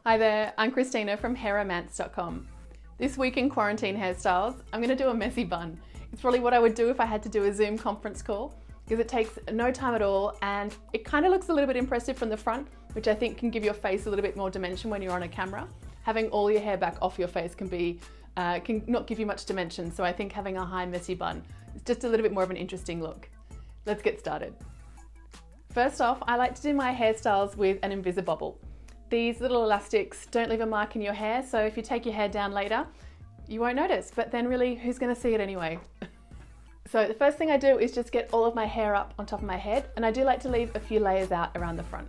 Hi there, I'm Christina from hairromance.com. This week in quarantine hairstyles, I'm going to do a messy bun. It's probably what I would do if I had to do a Zoom conference call, because it takes no time at all and it kind of looks a little bit impressive from the front, which I think can give your face a little bit more dimension when you're on a camera. Having all your hair back off your face can not give you much dimension, so I think having a high messy bun is just a little bit more of an interesting look. Let's get started. First off, I like to do my hairstyles with an Invisibobble. These little elastics don't leave a mark in your hair, so if you take your hair down later, you won't notice, but then really, who's going to see it anyway? So the first thing I do is just get all of my hair up on top of my head, and I do like to leave a few layers out around the front.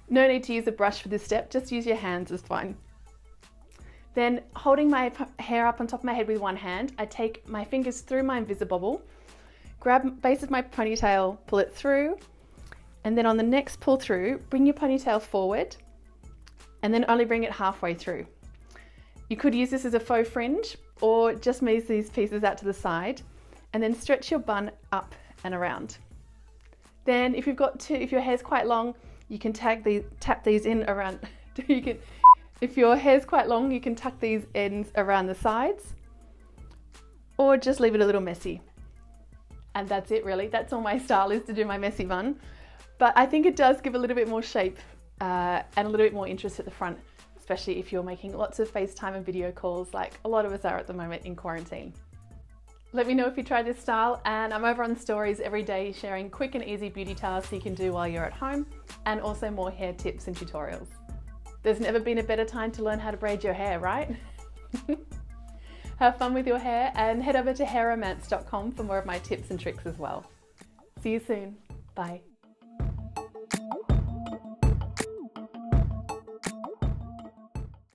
No need to use a brush for this step, just use your hands is fine. Then, holding my hair up on top of my head with one hand, I take my fingers through my Invisibobble, grab base of my ponytail, pull it through, and then on the next pull through, bring your ponytail forward, and then only bring it halfway through. You could use this as a faux fringe, or just move these pieces out to the side, and then stretch your bun up and around. Then, if your hair's quite long, you can tap these in around. If your hair's quite long, you can tuck these ends around the sides or just leave it a little messy. And that's it really. That's all my style is, to do my messy bun. But I think it does give a little bit more shape and a little bit more interest at the front, especially if you're making lots of FaceTime and video calls like a lot of us are at the moment in quarantine. Let me know if you try this style, and I'm over on stories every day sharing quick and easy beauty tasks you can do while you're at home, and also more hair tips and tutorials. There's never been a better time to learn how to braid your hair, right? Have fun with your hair and head over to hairromance.com for more of my tips and tricks as well. See you soon. Bye.